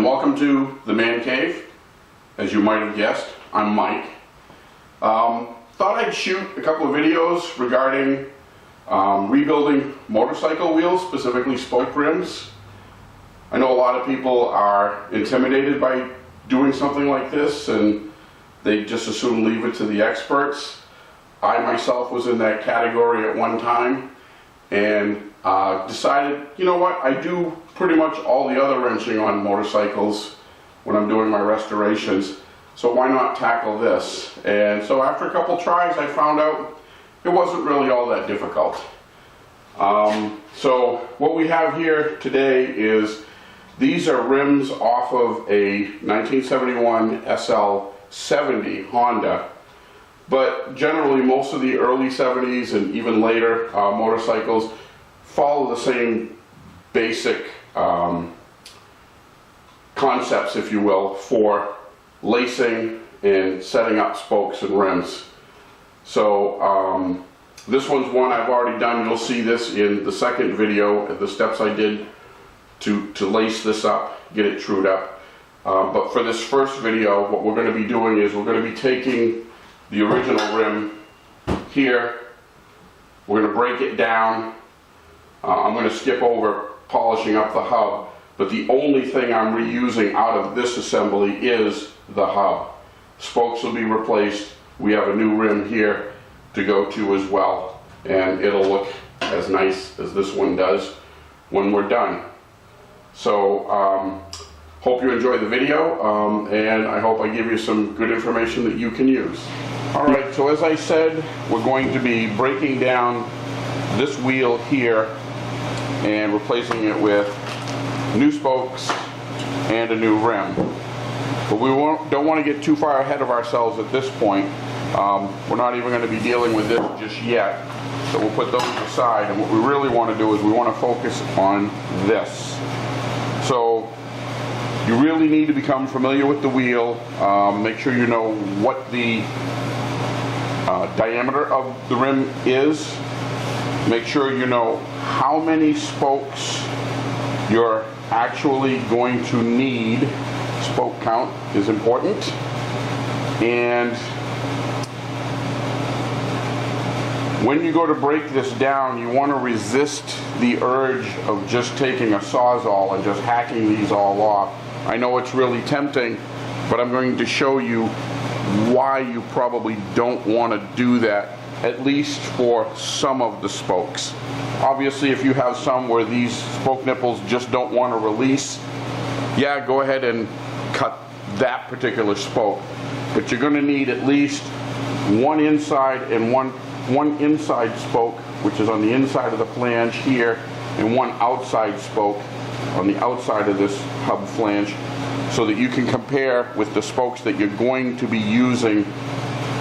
and welcome to the Man Cave. As you might have guessed, I'm Mike. Thought I'd shoot a couple of videos regarding rebuilding motorcycle wheels, specifically spoke rims. I know a lot of people are intimidated by doing something like this and they just as soon leave it to the experts. I myself was in that category at one time and decided, you know what, I do pretty much all the other wrenching on motorcycles when I'm doing my restorations, so why not tackle this? And so after a couple tries I found out it wasn't really all that difficult. So what we have here today is these are rims off of a 1971 SL70 Honda. But generally, most of the early 70s and even later motorcycles follow the same basic concepts, if you will, for lacing and setting up spokes and rims. So this one's one I've already done. You'll see this in the second video, the steps I did to lace this up, get it trued up. But for this first video, what we're going to be doing is we're going to be taking the original rim here, we're going to break it down. I'm going to skip over polishing up the hub, but the only thing I'm reusing out of this assembly is the hub. Spokes will be replaced. We have a new rim here to go to as well, and it'll look as nice as this one does when we're done. So hope you enjoy the video, and I hope I give you some good information that you can use. Alright, so as I said, we're going to be breaking down this wheel here and replacing it with new spokes and a new rim. But we don't want to get too far ahead of ourselves at this point. We're not even going to be dealing with this just yet. So we'll put those aside, and what we really want to do is we want to focus on this. So you really need to become familiar with the wheel. Make sure you know what the diameter of the rim is. Make sure you know how many spokes you're actually going to need. Spoke count is important. And when you go to break this down, you want to resist the urge of just taking a Sawzall and just hacking these all off. I know it's really tempting, but I'm going to show you why you probably don't want to do that, at least for some of the spokes. Obviously, if you have some where these spoke nipples just don't want to release, yeah, go ahead and cut that particular spoke. But you're going to need at least one inside and one inside spoke, which is on the inside of the flange here, and one outside spoke on the outside of this hub flange, so that you can compare with the spokes that you're going to be using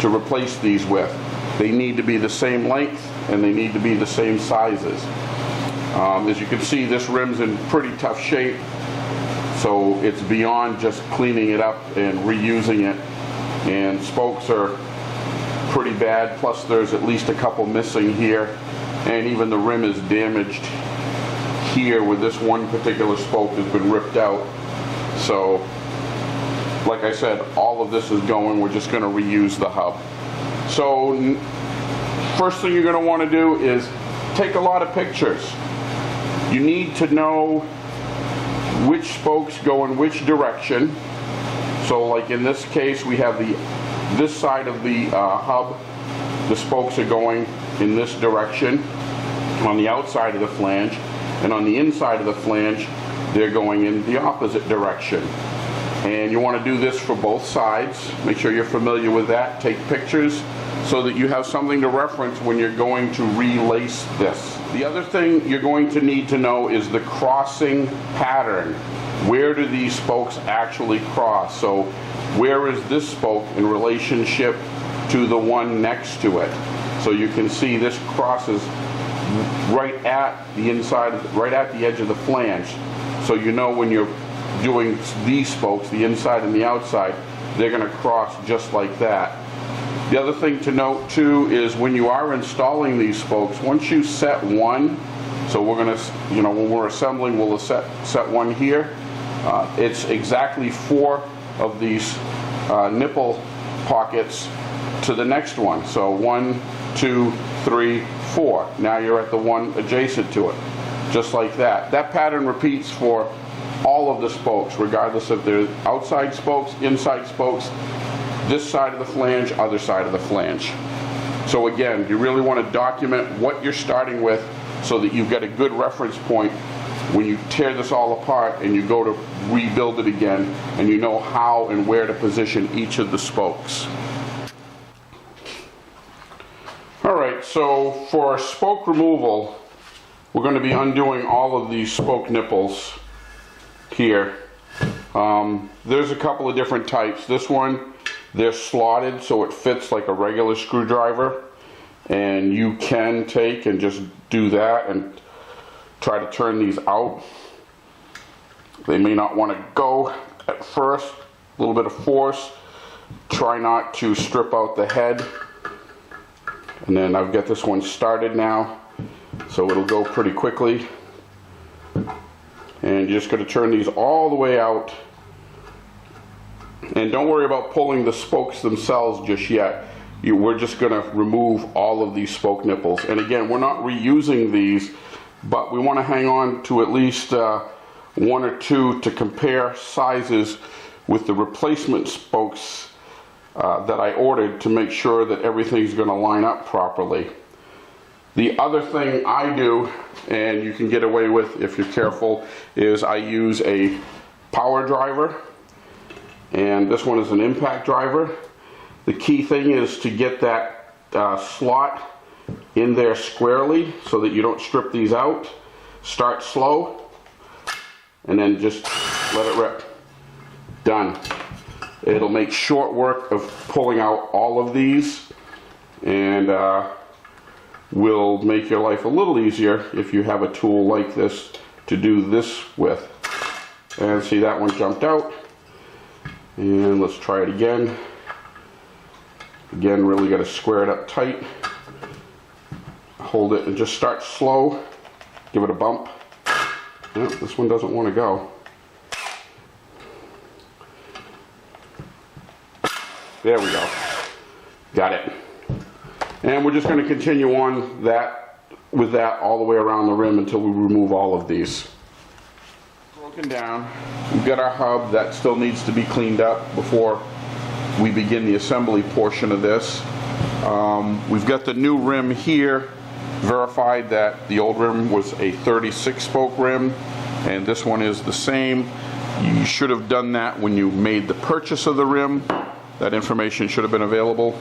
to replace these with. They need to be the same length and they need to be the same sizes. As you can see, this rim's in pretty tough shape, so it's beyond just cleaning it up and reusing it. And spokes are pretty bad, plus there's at least a couple missing here, and even the rim is damaged here where this one particular spoke has been ripped out. So like I said, all of this is going, we're just going to reuse the hub. So first thing you're going to want to do is take a lot of pictures. You need to know which spokes go in which direction. So like in this case, we have this side of the hub, the spokes are going in this direction on the outside of the flange, and on the inside of the flange they're going in the opposite direction. And you want to do this for both sides. Make sure you're familiar with that. Take pictures so that you have something to reference when you're going to relace this. The other thing you're going to need to know is the crossing pattern. Where do these spokes actually cross? So where is this spoke in relationship to the one next to it? So you can see this crosses right at the inside, right at the edge of the flange. So you know when you're doing these spokes, the inside and the outside, they're going to cross just like that. The other thing to note too is when you are installing these spokes, once you set one, so we're going to, when we're assembling, we'll set one here. It's exactly 4 of these nipple pockets to the next one. So 1, 2, 3, 4. Now you're at the one adjacent to it. Just like that. That pattern repeats for all of the spokes, regardless if they're outside spokes, inside spokes, this side of the flange, other side of the flange. So again, you really want to document what you're starting with so that you've got a good reference point when you tear this all apart and you go to rebuild it again, and you know how and where to position each of the spokes. Alright, so for spoke removal, we're going to be undoing all of these spoke nipples here. There's a couple of different types. This one, they're slotted so it fits like a regular screwdriver, and you can take and just do that and try to turn these out. They may not want to go at first. A little bit of force. Try not to strip out the head. And then I've got this one started now, so it'll go pretty quickly. And you're just going to turn these all the way out. And don't worry about pulling the spokes themselves just yet. We're just going to remove all of these spoke nipples. And again, we're not reusing these, but we want to hang on to at least 1 or 2 to compare sizes with the replacement spokes that I ordered, to make sure that everything's going to line up properly. The other thing I do, and you can get away with if you're careful, is I use a power driver, and this one is an impact driver. The key thing is to get that slot in there squarely so that you don't strip these out. Start slow and then just let it rip. Done. It'll make short work of pulling out all of these, and will make your life a little easier if you have a tool like this to do this with. And see, that one jumped out. And let's try it again. Again, really got to square it up tight. Hold it and just start slow. Give it a bump. Oh, this one doesn't want to go. There we go. Got it. And we're just going to continue on with that all the way around the rim until we remove all of these. Broken down. We've got our hub that still needs to be cleaned up before we begin the assembly portion of this. We've got the new rim here. Verified that the old rim was a 36 spoke rim, and this one is the same. You should have done that when you made the purchase of the rim. That information should have been available.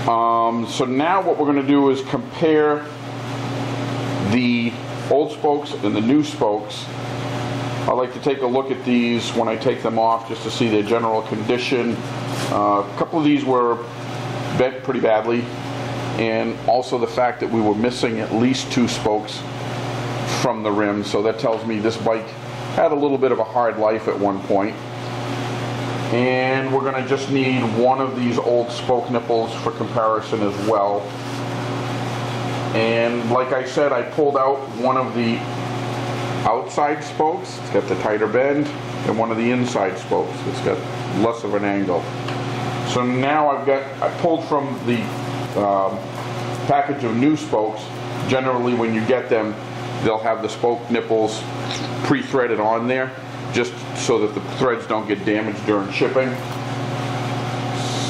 So now what we're going to do is compare the old spokes and the new spokes. I like to take a look at these when I take them off, just to see their general condition. A couple of these were bent pretty badly, and also the fact that we were missing at least 2 spokes from the rim, so that tells me this bike had a little bit of a hard life at one point. And we're going to just need 1 of these old spoke nipples for comparison as well. And like I said, I pulled out 1 of the outside spokes. It's got the tighter bend, and 1 of the inside spokes. It's got less of an angle. So now I pulled from the package of new spokes. Generally when you get them, they'll have the spoke nipples pre-threaded on there, just so that the threads don't get damaged during shipping.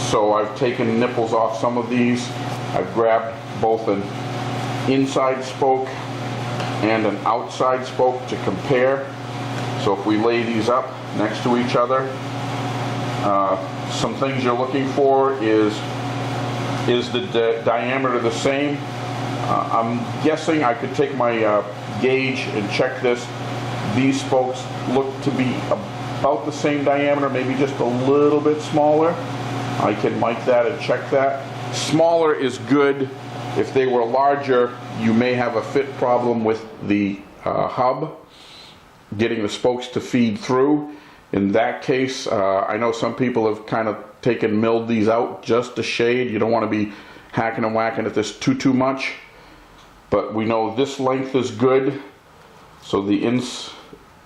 So I've taken nipples off some of these. I've grabbed both an inside spoke and an outside spoke to compare. So if we lay these up next to each other, some things you're looking for is the diameter the same? I'm guessing I could take my gauge and check this. These spokes look to be about the same diameter, maybe just a little bit smaller. I can mic that and check that. Smaller is good. If they were larger, you may have a fit problem with the hub, getting the spokes to feed through. In that case, I know some people have kind of milled these out just a shade. You don't want to be hacking and whacking at this too much. But we know this length is good. So the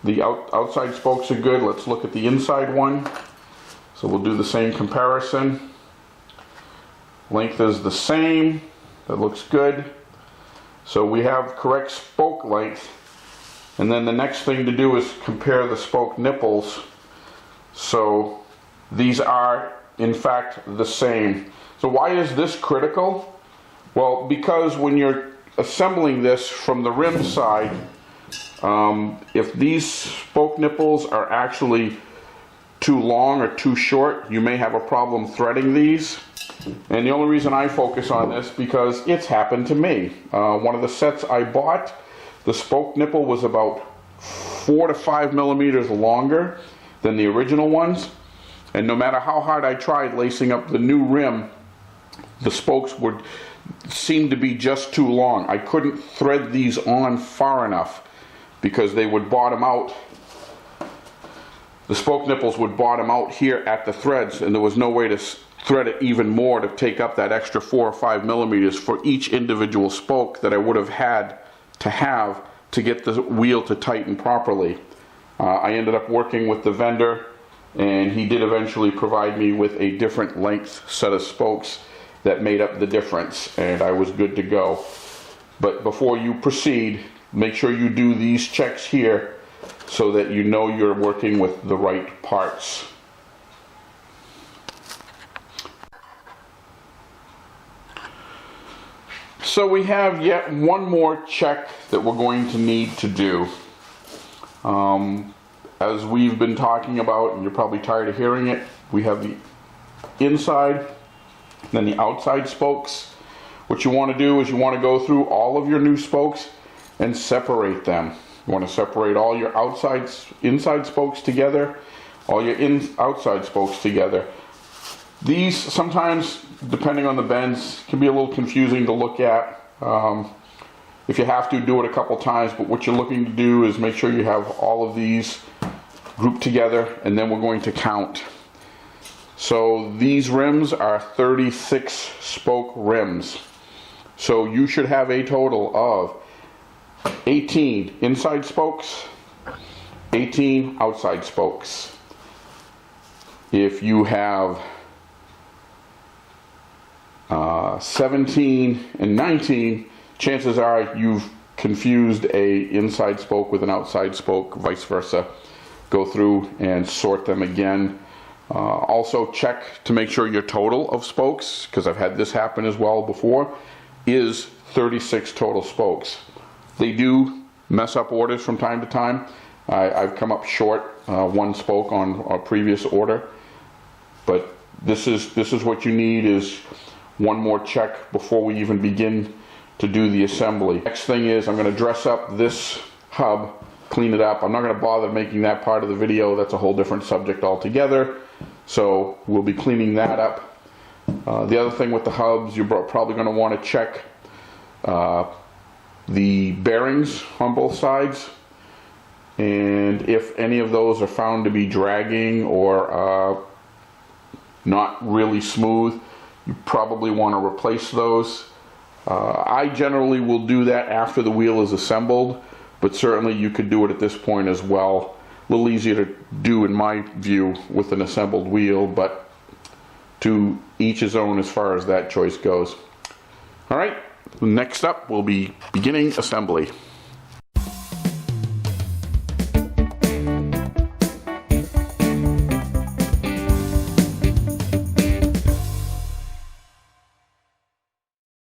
The outside spokes are good. Let's look at the inside one. So we'll do the same comparison. Length is the same. That looks good. So we have correct spoke length. And then the next thing to do is compare the spoke nipples. So these are in fact the same. So why is this critical? Well, because when you're assembling this from the rim side, if these spoke nipples are actually too long or too short, you may have a problem threading these. And the only reason I focus on this because it's happened to me. One of the sets I bought, the spoke nipple was about 4 to 5 millimeters longer than the original ones. And no matter how hard I tried lacing up the new rim, the spokes would seem to be just too long. I couldn't thread these on far enough because they would bottom out. The spoke nipples would bottom out here at the threads, and there was no way to thread it even more to take up that extra 4 or 5 millimeters for each individual spoke that I would have had to get the wheel to tighten properly. I ended up working with the vendor, and he did eventually provide me with a different length set of spokes that made up the difference, and I was good to go. But before you proceed, make sure you do these checks here so that you know you're working with the right parts. So we have yet one more check that we're going to need to do. As we've been talking about, and you're probably tired of hearing it, we have the inside, then the outside spokes. What you want to do is you want to go through all of your new spokes and separate them. You want to separate all your inside spokes together, all your outside spokes together. These sometimes, depending on the bends, can be a little confusing to look at. If you have to, do it a couple times, but what you're looking to do is make sure you have all of these grouped together, and then we're going to count. So these rims are 36 spoke rims. So you should have a total of 18 inside spokes, 18 outside spokes. If you have 17 and 19, chances are you've confused a inside spoke with an outside spoke, vice versa. Go through and sort them again. Also check to make sure your total of spokes, because I've had this happen as well before, is 36 total spokes. They do mess up orders from time to time. I've come up short one spoke on a previous order, but this is what you need, is one more check before we even begin to do the assembly. Next thing is I'm going to dress up this hub, clean it up. I'm not going to bother making that part of the video. That's a whole different subject altogether. So we'll be cleaning that up. The other thing with the hubs, you're probably going to want to check the bearings on both sides. And if any of those are found to be dragging or not really smooth, you probably want to replace those. I generally will do that after the wheel is assembled, but certainly you could do it at this point as well. A little easier to do in my view with an assembled wheel, but to each his own as far as that choice goes. Alright, next up we'll be beginning assembly.